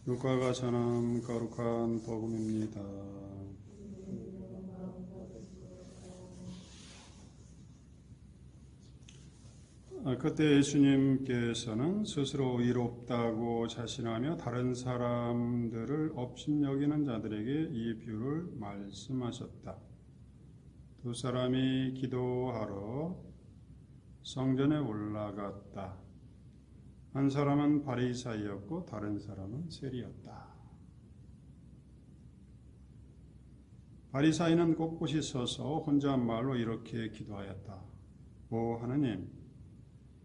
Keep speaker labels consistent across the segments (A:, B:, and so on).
A: 누가가 전한 거룩한 복음입니다. 그때 예수님께서는 스스로 의롭다고 자신하며 다른 사람들을 업신여기는 자들에게 이 비유를 말씀하셨다. 두 사람이 기도하러 성전에 올라갔다. 한 사람은 바리사이였고 다른 사람은 세리였다. 바리사이는 꼿꼿이 서서 혼잣말로 이렇게 기도하였다. 오 하느님,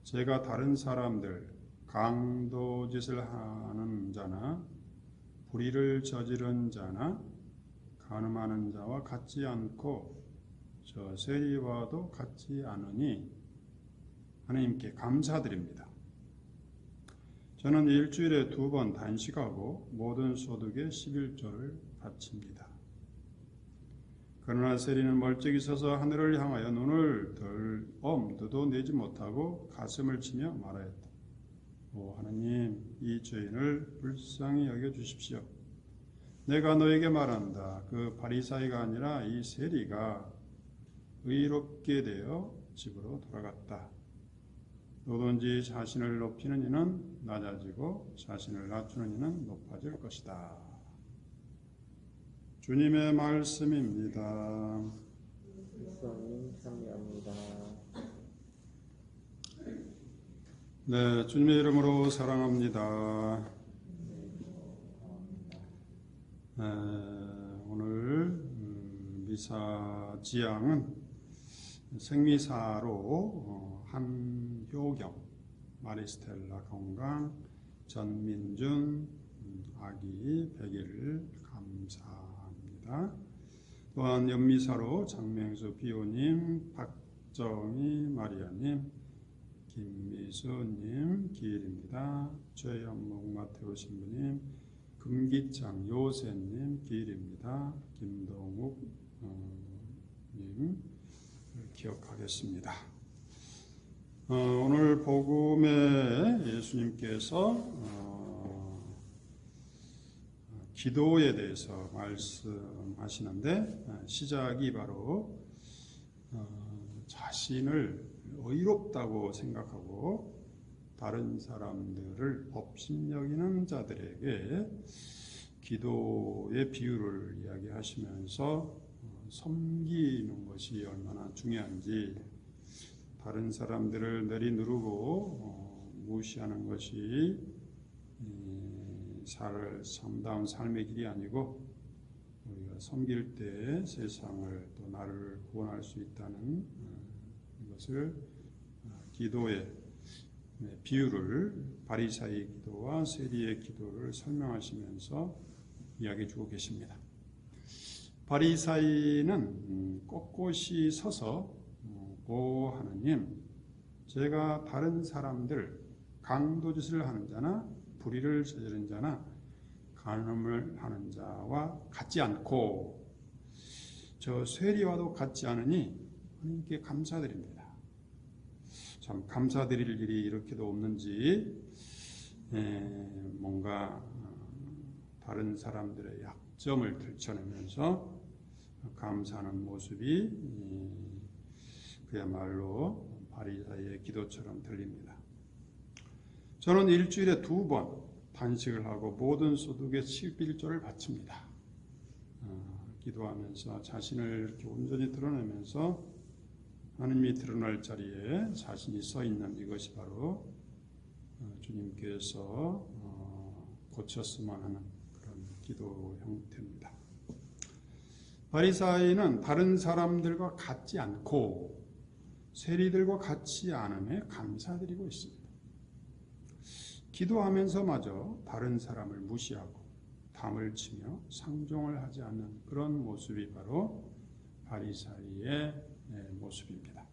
A: 제가 다른 사람들, 강도짓을 하는 자나 불의를 저지른 자나 간음하는 자와 같지 않고 저 세리와도 같지 않으니 하나님께 감사드립니다. 저는 일주일에 2번 단식하고 모든 소득의 11조를 바칩니다. 그러나 세리는 멀찍이 서서 하늘을 향하여 눈을 들 엄두도 내지 못하고 가슴을 치며 말하였다. 오 하나님, 이 죄인을 불쌍히 여겨주십시오. 내가 너에게 말한다. 그 바리사이가 아니라 이 세리가 의롭게 되어 집으로 돌아갔다. 누구든지 자신을 높이는 이는 낮아지고 자신을 낮추는 이는 높아질 것이다. 주님의 말씀입니다.
B: 예수님 참여합니다.
A: 네, 주님의 이름으로 사랑합니다. 오늘 미사 지향은 생미사로 한효경, 마리스텔라 건강, 전민준 아기 100일 감사합니다. 또한 연미사로 장명수 비오님, 박정희 마리아님, 김미수님 기일입니다. 최연목 마테오 신부님, 금기창 요새님 기일입니다. 김동욱 님 기억하겠습니다. 오늘 복음에 예수님께서 기도에 대해서 말씀하시는데 시작이 바로 자신을 의롭다고 생각하고 다른 사람들을 업신여기는 자들에게 기도의 비유를 이야기하시면서 섬기는 것이 얼마나 중요한지, 다른 사람들을 내리누르고 무시하는 것이 참다운 삶의 길이 아니고 우리가 섬길 때 세상을 또 나를 구원할 수 있다는 이것을 기도의 비유를 바리사이 기도와 세리의 기도를 설명하시면서 이야기해 주고 계십니다. 바리사이는 꼿꼿이 서서 오 하나님, 제가 다른 사람들, 강도짓을 하는 자나 불의를 저지른 자나 간음을 하는 자와 같지 않고 저 세리와도 같지 않으니 하나님께 감사드립니다. 참 감사드릴 일이 이렇게도 없는지 뭔가 다른 사람들의 약점을 들춰내면서 감사하는 모습이 그야말로 바리사이의 기도처럼 들립니다. 저는 일주일에 2번 단식을 하고 모든 소득의 11조를 바칩니다. 기도하면서 자신을 이렇게 온전히 드러내면서 하나님이 드러날 자리에 자신이 서 있는 이것이 바로 주님께서 고쳤으면 하는 그런 기도 형태입니다. 바리사이는 다른 사람들과 같지 않고 세리들과 같지 않음에 감사드리고 있습니다. 기도하면서마저 다른 사람을 무시하고 담을 치며 상종을 하지 않는 그런 모습이 바로 바리사이의 모습입니다.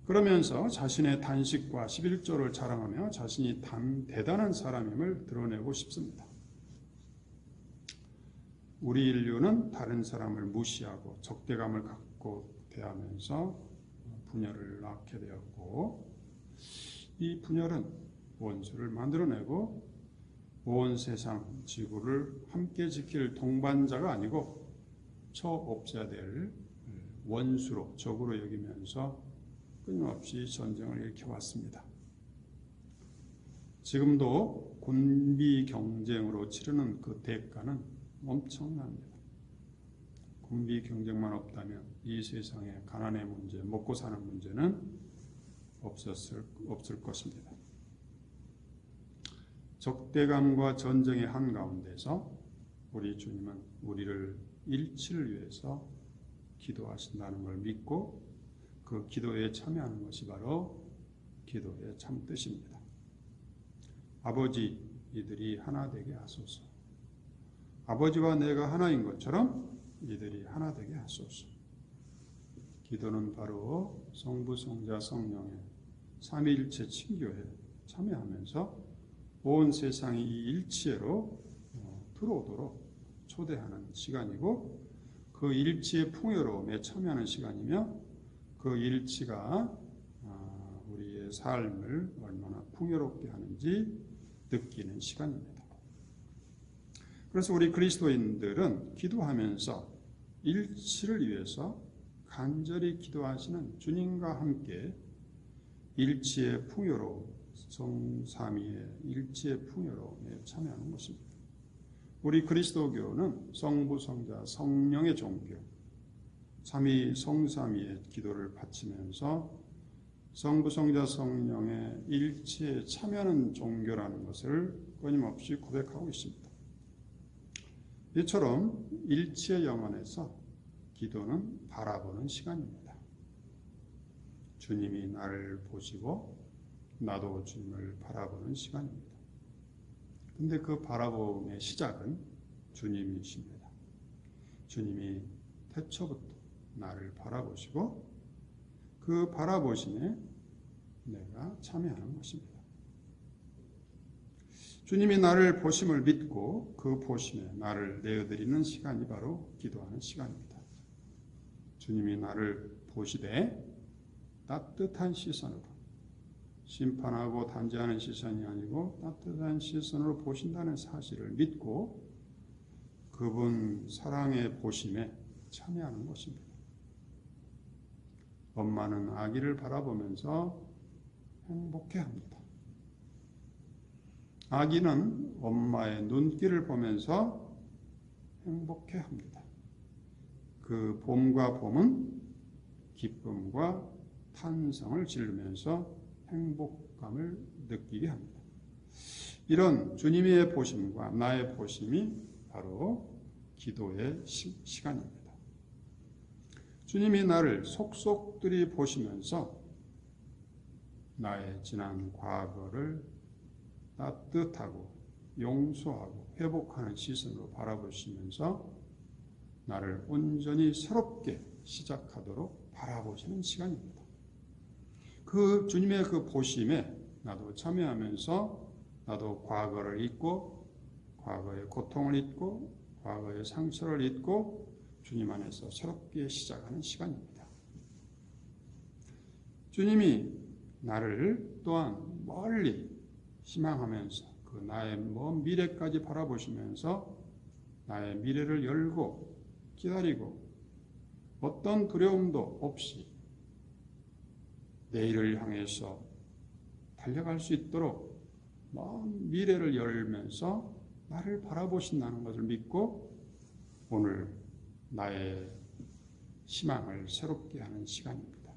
A: 그러면서 자신의 단식과 11조를 자랑하며 자신이 대단한 사람임을 드러내고 싶습니다. 우리 인류는 다른 사람을 무시하고 적대감을 갖고 대하면서 분열을 낳게 되었고, 이 분열은 원수를 만들어내고 온 세상 지구를 함께 지킬 동반자가 아니고 처없애야 될 원수로 적으로 여기면서 끊임없이 전쟁을 일으켜왔습니다. 지금도 군비 경쟁으로 치르는 그 대가는 엄청납니다. 군비 경쟁만 없다면 이 세상의 가난의 문제, 먹고 사는 문제는 없을 것입니다. 적대감과 전쟁의 한가운데서 우리 주님은 우리를 일치를 위해서 기도하신다는 걸 믿고 그 기도에 참여하는 것이 바로 기도의 참뜻입니다. 아버지, 이들이 하나 되게 하소서. 아버지와 내가 하나인 것처럼 이들이 하나 되게 하소서. 기도는 바로 성부, 성자, 성령의 삼위일체 친교에 참여하면서 온 세상이 이 일치로 들어오도록 초대하는 시간이고 그 일치의 풍요로움에 참여하는 시간이며 그 일치가 우리의 삶을 얼마나 풍요롭게 하는지 느끼는 시간입니다. 그래서 우리 그리스도인들은 기도하면서 일치를 위해서 간절히 기도하시는 주님과 함께 일치의 풍요로움, 성삼위의 일치의 풍요로움에 참여하는 것입니다. 우리 그리스도교는 성부, 성자, 성령의 종교, 삼위 성삼위의 기도를 바치면서 성부, 성자, 성령의 일치에 참여하는 종교라는 것을 끊임없이 고백하고 있습니다. 이처럼 일치의 영혼에서 기도는 바라보는 시간입니다. 주님이 나를 보시고 나도 주님을 바라보는 시간입니다. 근데 그 바라봄의 시작은 주님이십니다. 주님이 태초부터 나를 바라보시고 그 바라보심에 내가 참여하는 것입니다. 주님이 나를 보심을 믿고 그 보심에 나를 내어드리는 시간이 바로 기도하는 시간입니다. 주님이 나를 보시되 따뜻한 시선으로 심판하고 단죄하는 시선이 아니고 따뜻한 시선으로 보신다는 사실을 믿고 그분 사랑의 보심에 참여하는 것입니다. 엄마는 아기를 바라보면서 행복해합니다. 아기는 엄마의 눈길을 보면서 행복해합니다. 그 봄과 봄은 기쁨과 탄성을 지르면서 행복감을 느끼게 합니다. 이런 주님의 보심과 나의 보심이 바로 기도의 시간입니다. 주님이 나를 속속들이 보시면서 나의 지난 과거를 따뜻하고 용서하고 회복하는 시선으로 바라보시면서 나를 온전히 새롭게 시작하도록 바라보시는 시간입니다. 그 주님의 그 보심에 나도 참여하면서 나도 과거를 잊고 과거의 고통을 잊고 과거의 상처를 잊고 주님 안에서 새롭게 시작하는 시간입니다. 주님이 나를 또한 멀리 희망하면서 그 나의 먼 미래까지 바라보시면서 나의 미래를 열고 기다리고 어떤 두려움도 없이 내일을 향해서 달려갈 수 있도록 먼 미래를 열면서 나를 바라보신다는 것을 믿고 오늘 나의 희망을 새롭게 하는 시간입니다.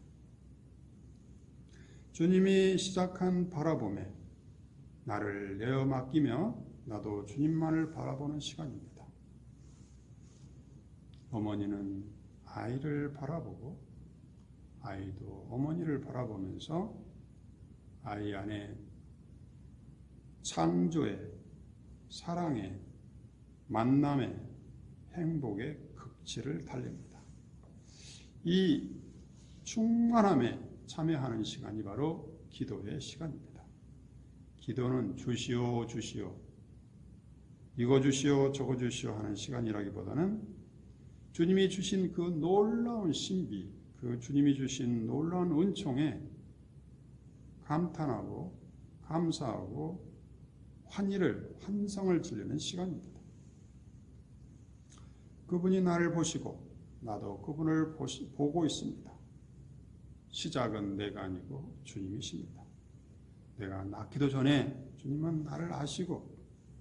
A: 주님이 시작한 바라봄에 나를 내어 맡기며 나도 주님만을 바라보는 시간입니다. 어머니는 아이를 바라보고 아이도 어머니를 바라보면서 아이 안에 창조의, 사랑의, 만남의, 행복의 극치를 달립니다. 이 충만함에 참여하는 시간이 바로 기도의 시간입니다. 기도는 주시오 주시오 이거 주시오 저거 주시오 하는 시간이라기보다는 주님이 주신 그 놀라운 신비, 그 주님이 주신 놀라운 은총에 감탄하고 감사하고 환성을 지르는 시간입니다. 그분이 나를 보시고 나도 그분을 보고 있습니다. 시작은 내가 아니고 주님이십니다. 내가 낳기도 전에 주님은 나를 아시고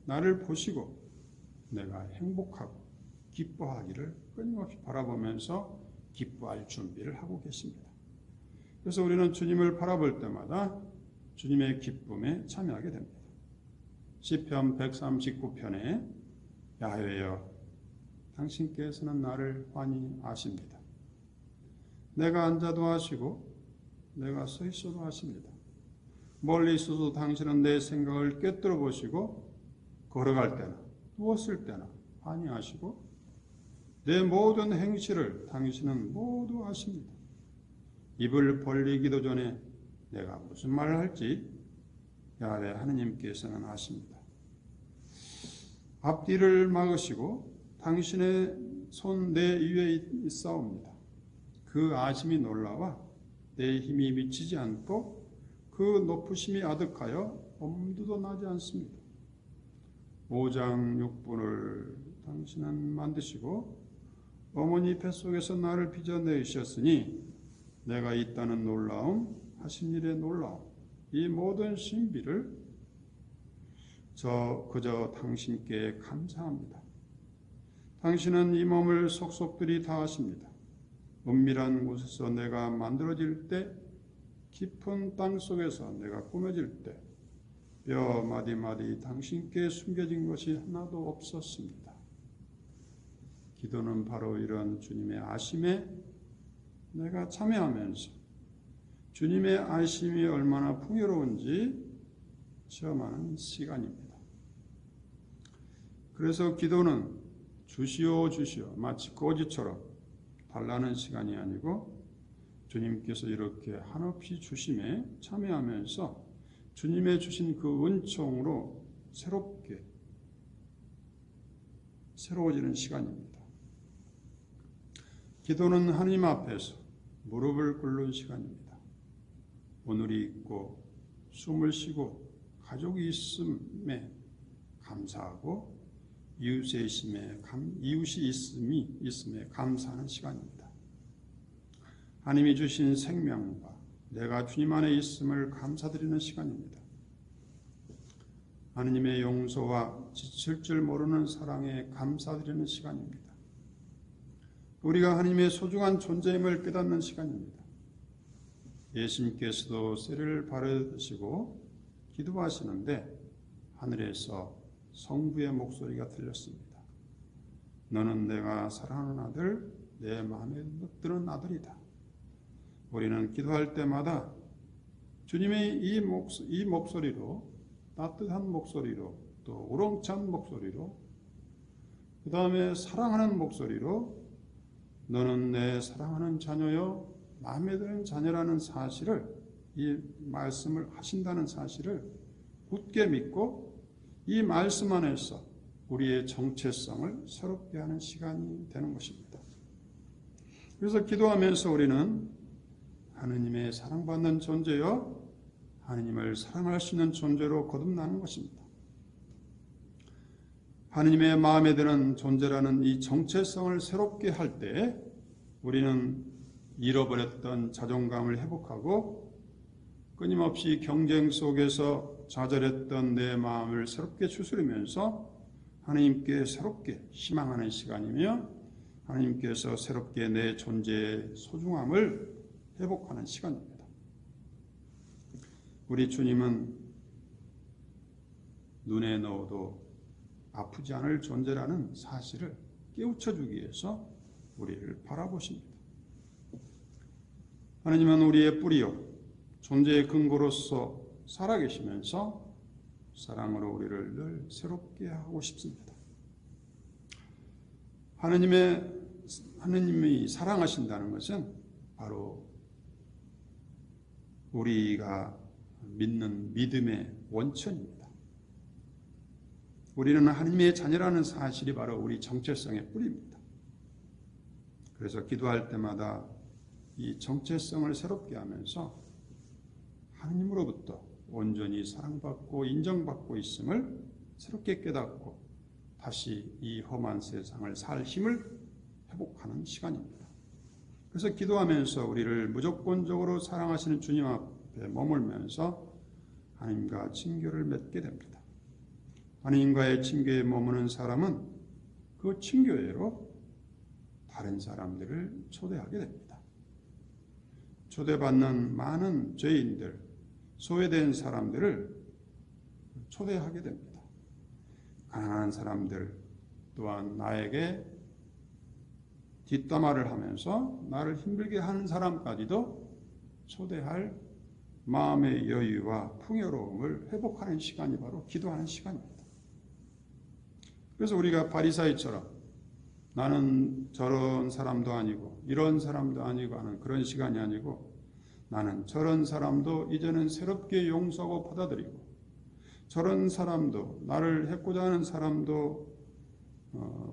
A: 나를 보시고 내가 행복하고 기뻐하기를 끊임없이 바라보면서 기뻐할 준비를 하고 계십니다. 그래서 우리는 주님을 바라볼 때마다 주님의 기쁨에 참여하게 됩니다. 시편 139편에 야훼여 당신께서는 나를 환히 아십니다. 내가 앉아도 아시고 내가 서 있어도 아십니다. 멀리 있어도 당신은 내 생각을 꿰뚫어 보시고 걸어갈 때나 누웠을 때나 환히 아시고 내 모든 행실을 당신은 모두 아십니다. 입을 벌리기도 전에 내가 무슨 말을 할지 야훼 하느님께서는 아십니다. 앞뒤를 막으시고 당신의 손 내 위에 있사옵니다. 그 아심이 놀라와 내 힘이 미치지 않고 그 높으심이 아득하여 엄두도 나지 않습니다. 오장육부를 당신은 만드시고 어머니 뱃속에서 나를 빚어내셨으니 내가 있다는 놀라움 하신 일의 놀라움 이 모든 신비를 그저 당신께 감사합니다. 당신은 이 몸을 속속들이 다 아십니다. 은밀한 곳에서 내가 만들어질 때 깊은 땅 속에서 내가 꾸며질 때 뼈 마디마디 당신께 숨겨진 것이 하나도 없었습니다. 기도는 바로 이런 주님의 아심에 내가 참여하면서 주님의 아심이 얼마나 풍요로운지 체험하는 시간입니다. 그래서 기도는 주시오 주시오 마치 거지처럼 달라는 시간이 아니고 주님께서 이렇게 한없이 주심에 참여하면서 주님의 주신 그 은총으로 새로워지는 시간입니다. 기도는 하나님 앞에서 무릎을 꿇는 시간입니다. 오늘이 있고 숨을 쉬고 가족이 있음에 감사하고 이웃이 있음에 감사하는 시간입니다. 하나님이 주신 생명과 내가 주님 안에 있음을 감사드리는 시간입니다. 하나님의 용서와 지칠 줄 모르는 사랑에 감사드리는 시간입니다. 우리가 하나님의 소중한 존재임을 깨닫는 시간입니다. 예수님께서도 세례를 받으시고 기도하시는데 하늘에서 성부의 목소리가 들렸습니다. 너는 내가 사랑하는 아들, 내 마음에 드는 아들이다. 우리는 기도할 때마다 주님의 이 목소리로 따뜻한 목소리로 또 우렁찬 목소리로 그 다음에 사랑하는 목소리로 너는 내 사랑하는 자녀요 마음에 드는 자녀라는 사실을 이 말씀을 하신다는 사실을 굳게 믿고 이 말씀 안에서 우리의 정체성을 새롭게 하는 시간이 되는 것입니다. 그래서 기도하면서 우리는 하느님의 사랑받는 존재요 하느님을 사랑할 수 있는 존재로 거듭나는 것입니다. 하느님의 마음에 드는 존재라는 이 정체성을 새롭게 할 때 우리는 잃어버렸던 자존감을 회복하고 끊임없이 경쟁 속에서 좌절했던 내 마음을 새롭게 추스리면서 하나님께 새롭게 희망하는 시간이며 하나님께서 새롭게 내 존재의 소중함을 회복하는 시간입니다. 우리 주님은 눈에 넣어도 아프지 않을 존재라는 사실을 깨우쳐주기 위해서 우리를 바라보십니다. 하나님은 우리의 뿌리요 존재의 근거로서 살아계시면서 사랑으로 우리를 늘 새롭게 하고 싶습니다. 하나님이 사랑하신다는 것은 바로 우리가 믿는 믿음의 원천입니다. 우리는 하나님의 자녀라는 사실이 바로 우리 정체성의 뿌리입니다. 그래서 기도할 때마다 이 정체성을 새롭게 하면서 하나님으로부터 온전히 사랑받고 인정받고 있음을 새롭게 깨닫고 다시 이 험한 세상을 살 힘을 회복하는 시간입니다. 그래서 기도하면서 우리를 무조건적으로 사랑하시는 주님 앞에 머물면서 하나님과 친교를 맺게 됩니다. 하나님과의 친교에 머무는 사람은 그 친교회로 다른 사람들을 초대하게 됩니다. 초대받는 많은 죄인들, 소외된 사람들을 초대하게 됩니다. 가난한 사람들 또한 나에게 뒷담화를 하면서 나를 힘들게 하는 사람까지도 초대할 마음의 여유와 풍요로움을 회복하는 시간이 바로 기도하는 시간입니다. 그래서 우리가 바리사이처럼 나는 저런 사람도 아니고 이런 사람도 아니고 하는 그런 시간이 아니고 나는 저런 사람도 이제는 새롭게 용서하고 받아들이고 저런 사람도 나를 해코자 하는 사람도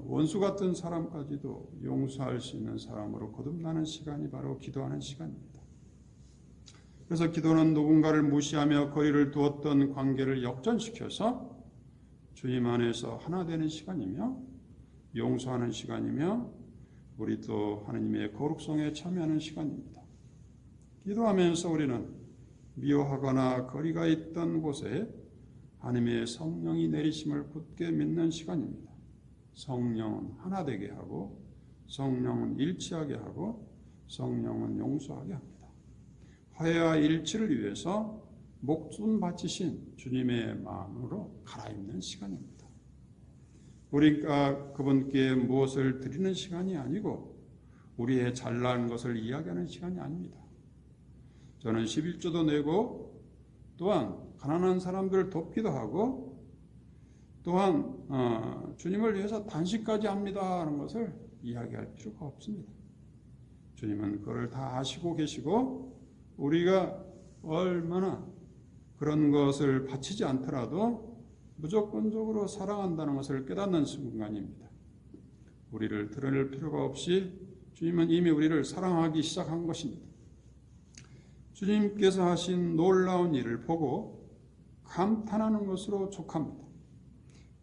A: 원수 같은 사람까지도 용서할 수 있는 사람으로 거듭나는 시간이 바로 기도하는 시간입니다. 그래서 기도는 누군가를 무시하며 거리를 두었던 관계를 역전시켜서 주님 안에서 하나 되는 시간이며 용서하는 시간이며 우리 또 하나님의 거룩성에 참여하는 시간입니다. 기도하면서 우리는 미워하거나 거리가 있던 곳에 하나님의 성령이 내리심을 굳게 믿는 시간입니다. 성령은 하나 되게 하고 성령은 일치하게 하고 성령은 용서하게 합니다. 화해와 일치를 위해서 목숨 바치신 주님의 마음으로 갈아입는 시간입니다. 우리가 그분께 무엇을 드리는 시간이 아니고 우리의 잘난 것을 이야기하는 시간이 아닙니다. 저는 11조도 내고 또한 가난한 사람들을 돕기도 하고 또한 주님을 위해서 단식까지 합니다 하는 것을 이야기할 필요가 없습니다. 주님은 그걸 다 아시고 계시고 우리가 얼마나 그런 것을 바치지 않더라도 무조건적으로 사랑한다는 것을 깨닫는 순간입니다. 우리를 드러낼 필요가 없이 주님은 이미 우리를 사랑하기 시작한 것입니다. 주님께서 하신 놀라운 일을 보고 감탄하는 것으로 족합니다.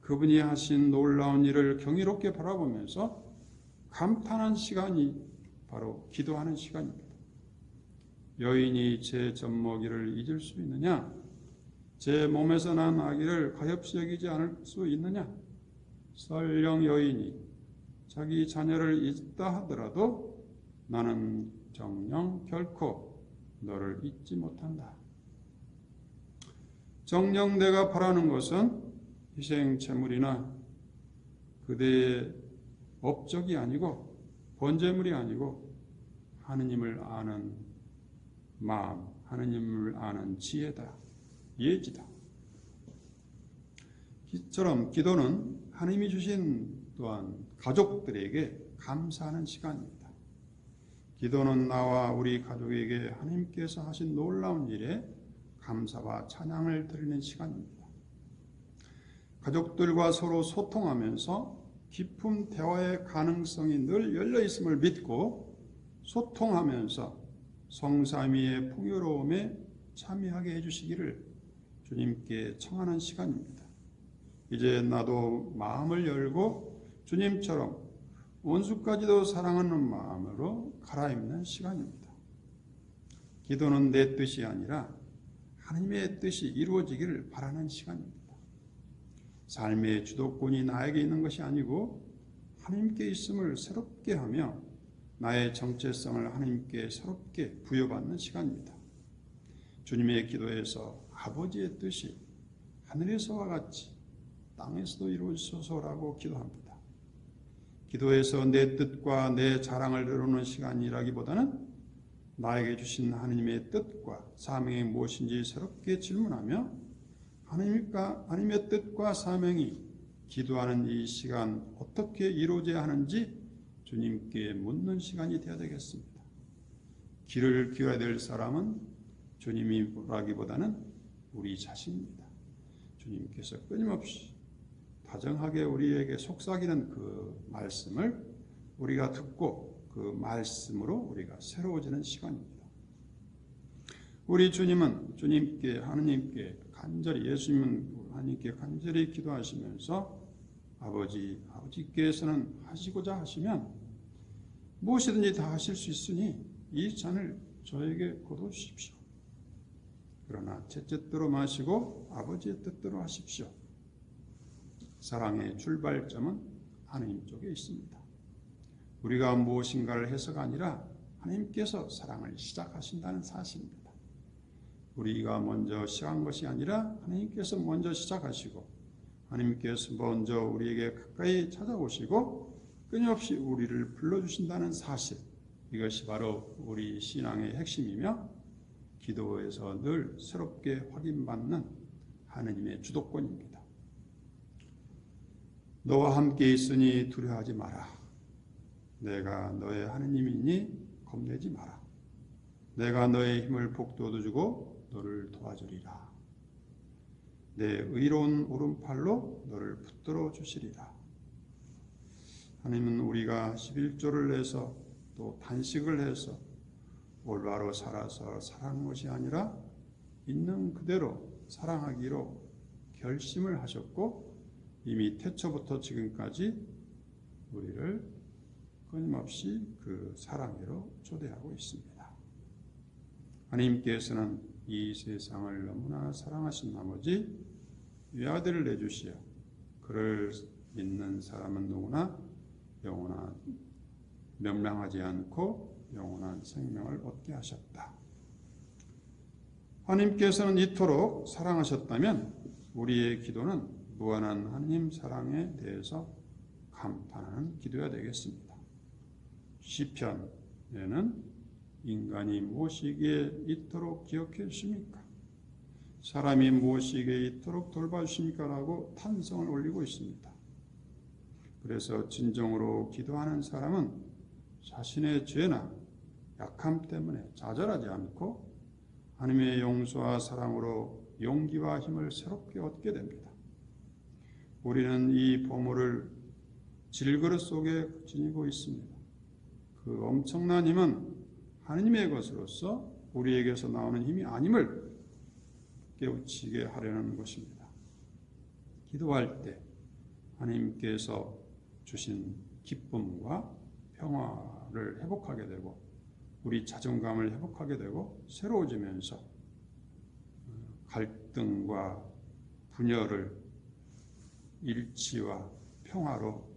A: 그분이 하신 놀라운 일을 경이롭게 바라보면서 감탄한 시간이 바로 기도하는 시간입니다. 여인이 제 젖먹이를 잊을 수 있느냐? 제 몸에서 난 아기를 가엾이 여기지 않을 수 있느냐? 설령 여인이 자기 자녀를 잊다 하더라도 나는 정녕 결코 너를 잊지 못한다. 정녕 내가 바라는 것은 희생제물이나 그대의 업적이 아니고 번제물이 아니고 하느님을 아는 마음, 하느님을 아는 지혜다, 예지다. 이처럼 기도는 하느님이 주신 또한 가족들에게 감사하는 시간입니다. 기도는 나와 우리 가족에게 하나님께서 하신 놀라운 일에 감사와 찬양을 드리는 시간입니다. 가족들과 서로 소통하면서 깊은 대화의 가능성이 늘 열려 있음을 믿고 소통하면서 성삼위의 풍요로움에 참여하게 해주시기를 주님께 청하는 시간입니다. 이제 나도 마음을 열고 주님처럼 원수까지도 사랑하는 마음으로 갈아입는 시간입니다. 기도는 내 뜻이 아니라 하나님의 뜻이 이루어지기를 바라는 시간입니다. 삶의 주도권이 나에게 있는 것이 아니고 하나님께 있음을 새롭게 하며 나의 정체성을 하나님께 새롭게 부여받는 시간입니다. 주님의 기도에서 아버지의 뜻이 하늘에서와 같이 땅에서도 이루어지소서라고 기도합니다. 기도에서 내 뜻과 내 자랑을 이루는 시간이라기보다는 나에게 주신 하나님의 뜻과 사명이 무엇인지 새롭게 질문하며 하나님의 뜻과 사명이 기도하는 이 시간 어떻게 이루어져야 하는지 주님께 묻는 시간이 되어야 되겠습니다. 귀를 기울여야 될 사람은 주님이라기보다는 우리 자신입니다. 주님께서 끊임없이 다정하게 우리에게 속삭이는 그 말씀을 우리가 듣고 그 말씀으로 우리가 새로워지는 시간입니다. 우리 주님은 하느님께 간절히 예수님은 하나님께 간절히 기도하시면서 아버지께서는 하시고자 하시면 무엇이든지 다 하실 수 있으니 이 잔을 저에게 거두십시오. 그러나 제 뜻대로 마시고 아버지의 뜻대로 하십시오. 사랑의 출발점은 하나님 쪽에 있습니다. 우리가 무엇인가를 해서가 아니라 하나님께서 사랑을 시작하신다는 사실입니다. 우리가 먼저 시작한 것이 아니라 하나님께서 먼저 시작하시고 하나님께서 먼저 우리에게 가까이 찾아오시고 끊임없이 우리를 불러주신다는 사실, 이것이 바로 우리 신앙의 핵심이며 기도에서 늘 새롭게 확인받는 하느님의 주도권입니다. 너와 함께 있으니 두려워하지 마라. 내가 너의 하느님이니 겁내지 마라. 내가 너의 힘을 북돋워주고 너를 도와주리라. 내 의로운 오른팔로 너를 붙들어 주시리라. 하나님은 우리가 11조를 내서 또 단식을 해서 올바로 살아서 사랑하는 것이 아니라 있는 그대로 사랑하기로 결심을 하셨고 이미 태초부터 지금까지 우리를 끊임없이 그 사랑으로 초대하고 있습니다. 하나님께서는 이 세상을 너무나 사랑하신 나머지 외아들을 내주시어 그를 믿는 사람은 누구나 영원한 멸망하지 않고 영원한 생명을 얻게 하셨다. 하나님께서는 이토록 사랑하셨다면 우리의 기도는 무한한 하나님 사랑에 대해서 감탄하는 기도가 되겠습니다. 시편에는 인간이 무엇이기에 이토록 기억해 주십니까? 사람이 무엇이기에 이토록 돌봐주십니까? 라고 탄성을 올리고 있습니다. 그래서 진정으로 기도하는 사람은 자신의 죄나 약함 때문에 좌절하지 않고 하나님의 용서와 사랑으로 용기와 힘을 새롭게 얻게 됩니다. 우리는 이 보물을 질그릇 속에 지니고 있습니다. 그 엄청난 힘은 하나님의 것으로서 우리에게서 나오는 힘이 아님을 깨우치게 하려는 것입니다. 기도할 때 하나님께서 주신 기쁨과 평화를 회복하게 되고 우리 자존감을 회복하게 되고 새로워지면서 갈등과 분열을 일치와 평화로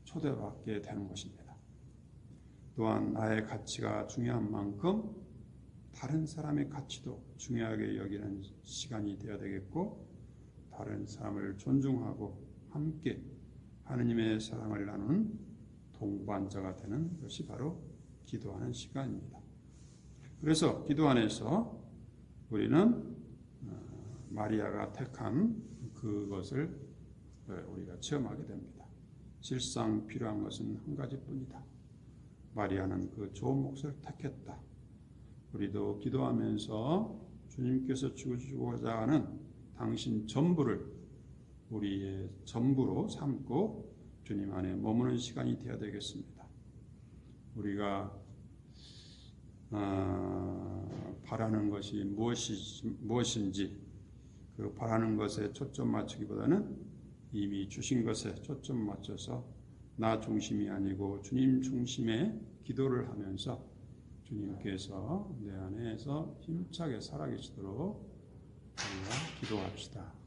A: 초대받게 되는 것입니다. 또한 나의 가치가 중요한 만큼 다른 사람의 가치도 중요하게 여기는 시간이 되어야 되겠고 다른 사람을 존중하고 함께 하느님의 사랑을 나누는 동반자가 되는 것이 바로 기도하는 시간입니다. 그래서 기도 안에서 우리는 마리아가 택한 그것을 우리가 체험하게 됩니다. 실상 필요한 것은 한 가지뿐이다. 마리아는 그 좋은 몫을 택했다. 우리도 기도하면서 주님께서 주고자 하는 당신 전부를 우리의 전부로 삼고 주님 안에 머무는 시간이 되어야 되겠습니다. 우리가 바라는 것이 무엇인지 그 바라는 것에 초점 맞추기보다는 이미 주신 것에 초점 맞춰서 나 중심이 아니고 주님 중심의 기도를 하면서 주님께서 내 안에서 힘차게 살아계시도록 우리가 기도합시다.